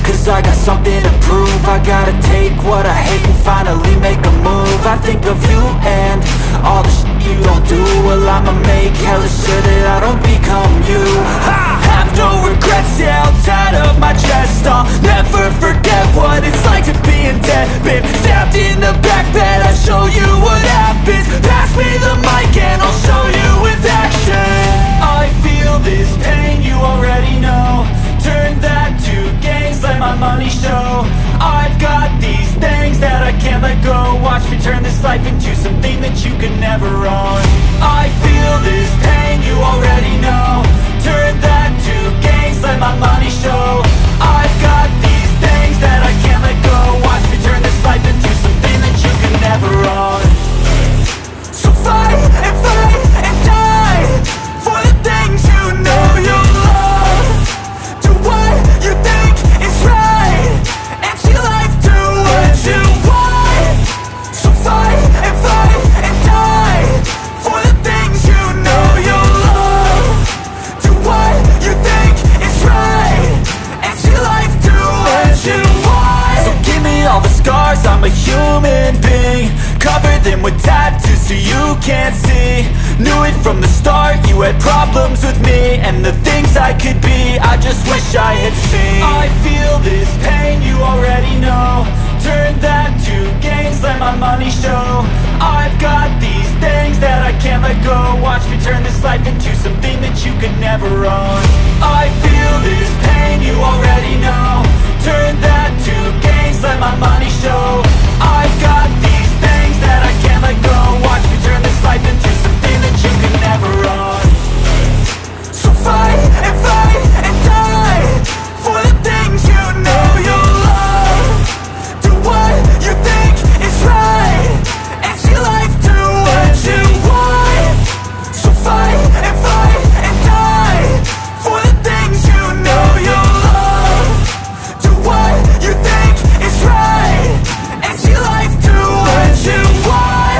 cause I got something to prove. I gotta take what I hate and finally make a move. I think of you and all the shit you don't do. Well, I'ma make hella sure that I don't become you. I have no regrets, yeah, I'll tie up my chest. I'll never forget what it's like to be in debt. Been stabbed in the back bed, I'll show you what happens. Pass me the mic and I'll show you with action. I feel this pain, you already know. Turn that to gains, let my money show. I've got these things that I can't let go. Watch me turn this life into something that you can never own. I feel this pain, you already know. Turn that to gains, let my money show. I've got these things that I can't let go. Watch me turn this life into something that you can never own. So fight and die for the things you know you love. Do what you think is right and see life do what you want. So fight and die for the things you know you love. Do what you think is right and see life do what you want. So give me all the scars, I'm a human being. Cover them with tattoos so you can't see. Knew it from the start, you had problems with me and the things I could be, I just wish I had seen. I feel this pain, you already know. Turn that to gains, let my money show. I've got these things that I can't let go. Watch me turn this life into something that you can never own. I feel this pain, you already know. Turn that to gains, let my money show. I've got these things that I can't let go. Watch me turn this life into something that you can never own. So fight and die for the things you know you love. Do what you think is right and see life do what you want. So fight and die for the things you know you love. Do what you think is right and see life do what you want.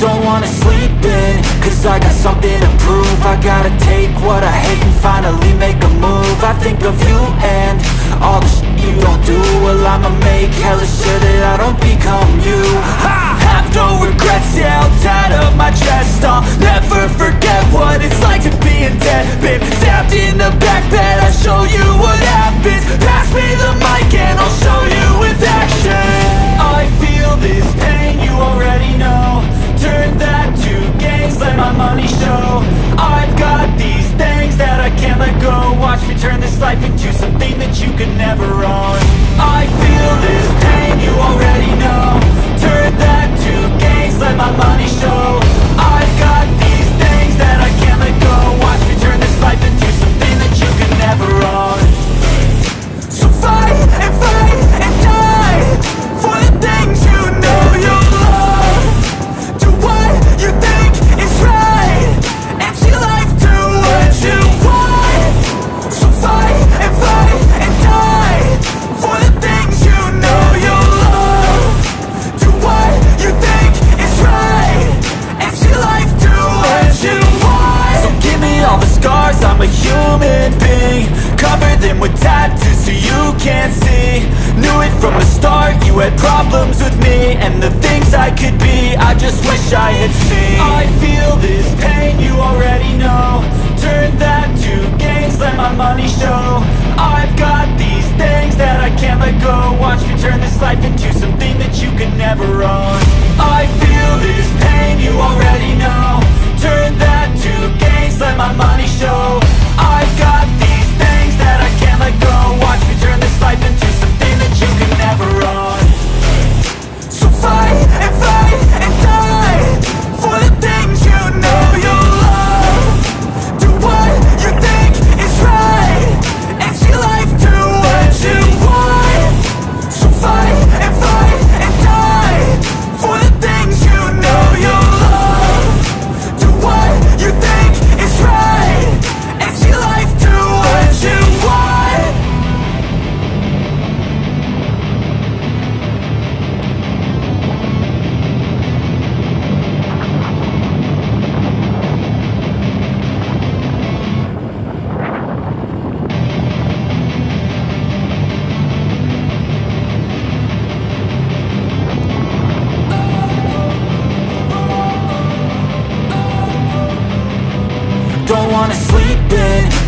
Don't wanna sleep in, cause I got something to prove. I gotta take what I hate and finally make a move. I think of you and all the shit you don't do. Well, I'ma make hella sure that I don't become you. I have no regrets, yeah, I'll tie up my chest. I'll never forget what it's like to be in debt. Been stabbed in the back bed, I'll show you what happens. Pass me the mic and I'll show you with action. I feel this pain, you already know. Turn that to gains, let my money show. I've got these things that I can't let go. Watch me turn this life into something that you can never own. I feel this pain, you already know. Turn that to gains, let my money show. I've got these things that I can't let go. Watch me turn this life into something that you can never own. So fight and die for the things you know you love. Do what you think is right and see life do what you want. So fight and die for the things you know you love. Do what you think is right and see life do what you want. So give me all the scars, I'm a human being. Cover them with tattoos so you can't see. Knew it from the start, you had problems with me and the things I could be, I just wish I had seen. I feel this pain, you already know. Turn that to gains, let my money show. I've got these things that I can't let go. Watch me turn this life into something that you can never own. I feel this pain, you already know. Turn that to gains, let my money show. I've got these things that I can't let go. Watch me turn this life into something that you can never own. So fight and die for the things you know you love. Do what you think is right and see life do what you want. So fight and die for the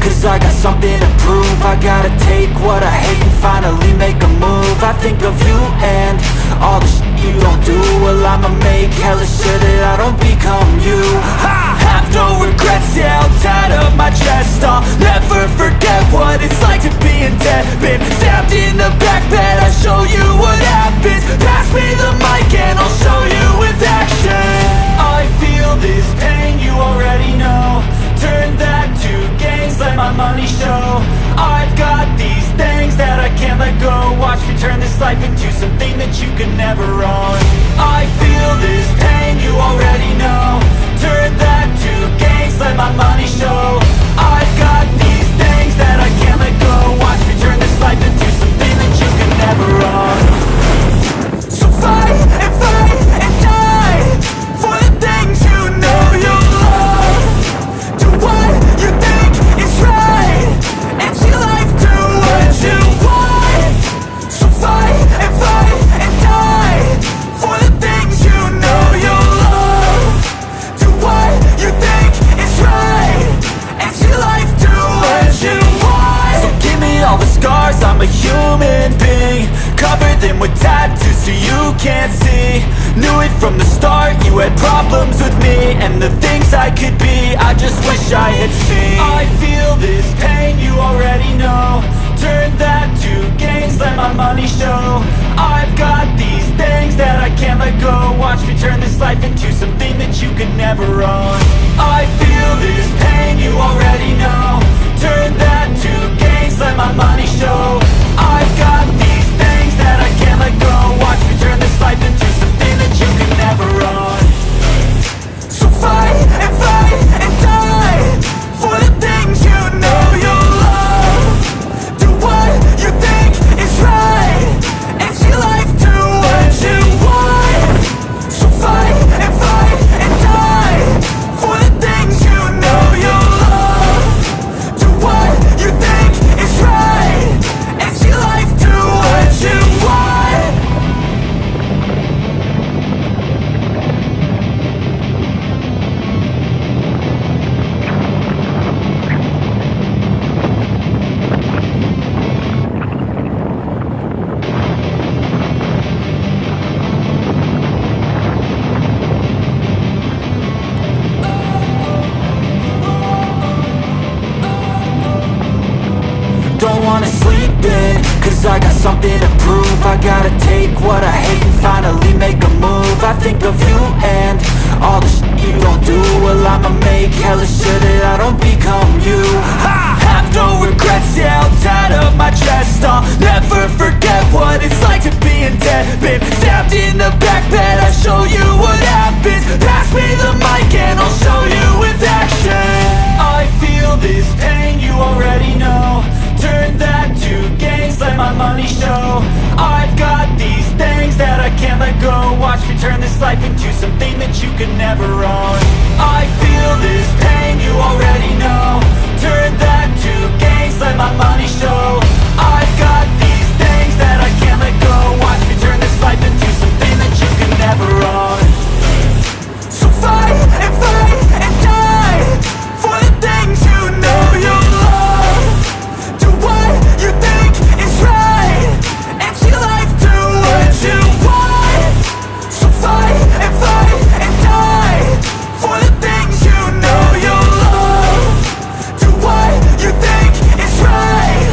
cause I got something to prove. I gotta take what I hate and finally make a move. I think of you and all the shit you don't do. Well, I'ma make hella sure that I don't become you. I have no regrets, yeah, I'll tie up my chest. I'll never forget what it's like to be in debt. Been stabbed in the back bed, I'll show you what happens. Pass me the mic and I'll show you with action. I feel this pain, you already know. Turn that to gains, let my money show. I've got these things that I can't let go. Watch me turn this life into something that you can never own. I feel this pain, you already know. Turn that to gains, let my money show. I've got these things that I can't let go. Watch me turn this life into something that you can never own. So fight and die for the things you know you love. Do what you think is right and see life do what you want. So fight and die for the things you know you love. Do what you think is right and see life do what you want. So give me all the scars, I'm a human being. Cover them with tattoos so you can't see. Knew it from the start, you had problems with me and the things I could be, I just wish I had seen. I feel this pain, you already know. Turn that to gains, let my money show. I've got these things that I can't let go. Watch me turn this life into something that you can never own. I feel this pain, you already know. Turn that to gains, let my money show. I've got these things that I can't let go. Watch me turn this life into something that you can never own. So fight and die for the things you know you love. Do what you think is right and see life do what you want. So fight and die for the things you know you love. Do what you think is right and see life do what you want. Don't wanna sleep in, cause I got something to prove. I gotta take what I hate and finally make a move. I think of you and all the shit you don't do. Well, I'ma make hella sure that I don't become you. I have no regrets, yeah, I'll tie up my chest. I'll never forget what it's like to be in debt. Been stabbed in the back bed, I'll show you what happens. Pass me the mic and I'll show you with action. I feel this pain, you already know. Turn that to gains, let my money show. I've got these things that I can't let go. Watch me turn this life into something that you can never own. I feel this pain, you already know. Turn that to gains, let my money show. I've got these things that I can't let go. Watch me turn this life into something that you can never own. So fight and die for the things you know you love. Do what you think is right and see life do what you want. So fight and die for the things you know you love. Do what you think is right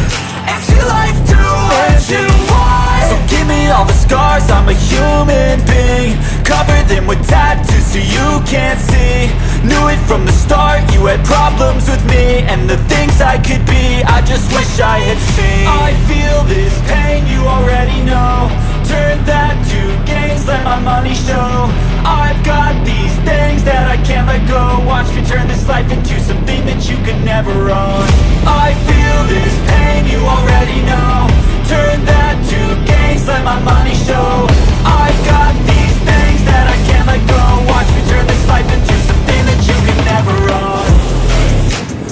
and see life do what you want. So give me all the scars, I'm a human being. Cover them with tattoos so you can't see. Knew it from the start, you had problems with me and the things I could be, I just wish I had seen. I feel this pain, you already know. Turn that to gains, let my money show. I've got these things that I can't let go. Watch me turn this life into something that you could never own. I feel this pain, you already know. Turn that to gains, let my money show. I've got these things that I can't let go. Watch me turn this life into something that you can never own.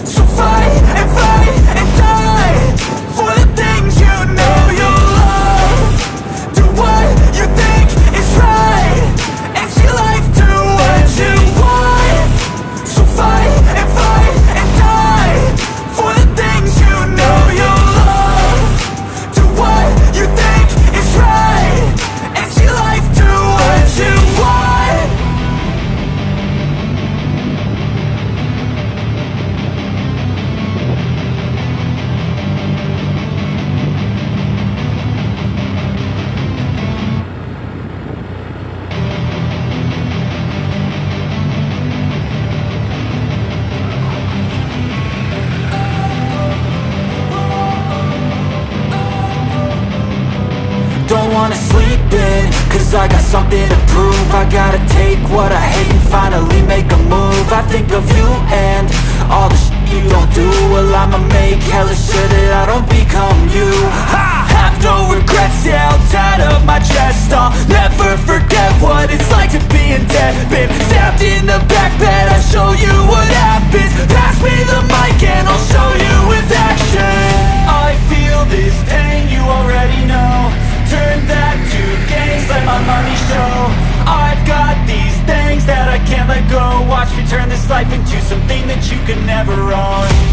So fight and die for the things you know you love. Do what you think is right and see life Cause I got something to prove. I gotta take what I hate and finally make a move. I think of you and all the shit you don't do. Well, I'ma make hella sure that I don't become you. I have no regrets, yeah, I'll tie up my chest. I'll never forget what it's like to be in debt. Been stabbed in the back bed, I'll show you what happens. Pass me the mic and I'll show you with action. I feel this pain, you already know. Turn that to gains, let my money show. I've got these things that I can't let go. Watch me turn this life into something that you can never own.